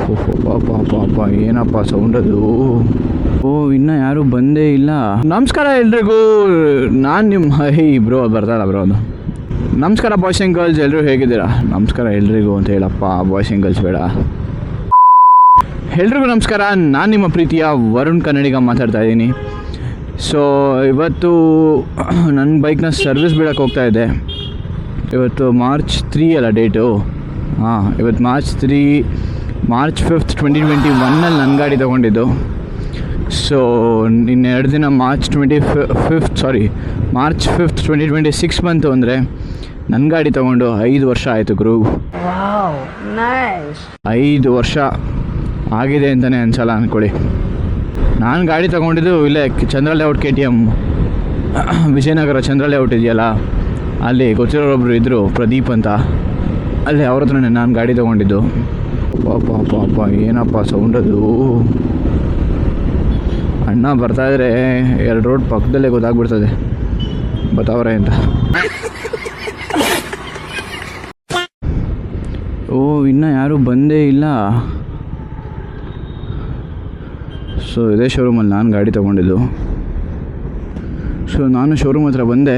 ಪಾಪ ಏನಪ್ಪ ಸೌಂಡ್ ಅದು. ಓ ಇನ್ನೂ ಯಾರೂ ಬಂದೇ ಇಲ್ಲ. ನಮಸ್ಕಾರ ಎಲ್ರಿಗೂ, ನಾನು ನಿಮ್ಮ ಬ್ರೋ ಬರ್ತಾಳ ಬ್ರೋ ಅದು. ನಮಸ್ಕಾರ ಬಾಯ್ಸ್ ಆ್ಯಂಡ್ ಗರ್ಲ್ಸ್, ಎಲ್ಲರೂ ಹೇಗಿದ್ದೀರಾ? ನಮಸ್ಕಾರ ಎಲ್ರಿಗೂ ಅಂತ ಹೇಳಪ್ಪ, ಬಾಯ್ಸ್ ಆ್ಯಂಡ್ ಗರ್ಲ್ಸ್ ಬೇಡ. ಎಲ್ರಿಗೂ ನಮಸ್ಕಾರ, ನಾನು ನಿಮ್ಮ ಪ್ರೀತಿಯ ವರುಣ್ ಕನ್ನಡಿಗ ಮಾತಾಡ್ತಾ ಇದ್ದೀನಿ. ಸೊ ಇವತ್ತು ನನ್ನ ಬೈಕ್ನ ಸರ್ವಿಸ್ ಬಿಡೋಕ್ಕೆ ಹೋಗ್ತಾ ಇದ್ದೆ. ಇವತ್ತು ಮಾರ್ಚ್ 3 ಅಲ್ಲ ಡೇಟು? ಹಾಂ, ಇವತ್ತು ಮಾರ್ಚ್ 5th 2021 ನನ್ನ ಗಾಡಿ ತೊಗೊಂಡಿದ್ದು. ಸೊ ಇನ್ನೆರಡು ದಿನ ಮಾರ್ಚ್ 5th 2026 ಬಂತು ಅಂದರೆ ನನ್ನ ಗಾಡಿ ತೊಗೊಂಡು 5 ವರ್ಷ ಆಯಿತು ಗುರು. 5 ವರ್ಷ ಆಗಿದೆ ಅಂತಲೇ ಅನ್ಸಲ್ಲ ಅಂದ್ಕೊಳ್ಳಿ. ನಾನು ಗಾಡಿ ತೊಗೊಂಡಿದ್ದು ಇಲ್ಲೇ ಚಂದ್ರ ಲೇಔಟ್ KTM ವಿಜಯನಗರ ಚಂದ್ರ ಲೇಔಟ್ ಇದೆಯಲ್ಲ, ಅಲ್ಲಿ ಗೊತ್ತಿರೋರೊಬ್ಬರು ಇದ್ದರು ಪ್ರದೀಪ್ ಅಂತ, ಅಲ್ಲಿ ಅವ್ರ ಹತ್ರನೇ ನಾನು ಗಾಡಿ ತೊಗೊಂಡಿದ್ದು. ಪಾಪ ಏನಪ್ಪ ಸೌಂಡ್ ಅದು. ಅಣ್ಣ ಬರ್ತಾಯಿದ್ರೆ 2 ರೋಡ್ ಪಕ್ಕದಲ್ಲೇ ಗೊತ್ತಾಗ್ಬಿಡ್ತದೆ ಬತ್ತವ್ರೆ ಅಂತ. ಓ ಇನ್ನೂ ಯಾರೂ ಬಂದೇ ಇಲ್ಲ. ಸೊ ಇದೇ ಶೋರೂಮಲ್ಲಿ ನಾನು ಗಾಡಿ ತೊಗೊಂಡಿದ್ದು. ಸೊ ನಾನು ಶೋರೂಮ್ ಹತ್ರ ಬಂದೆ.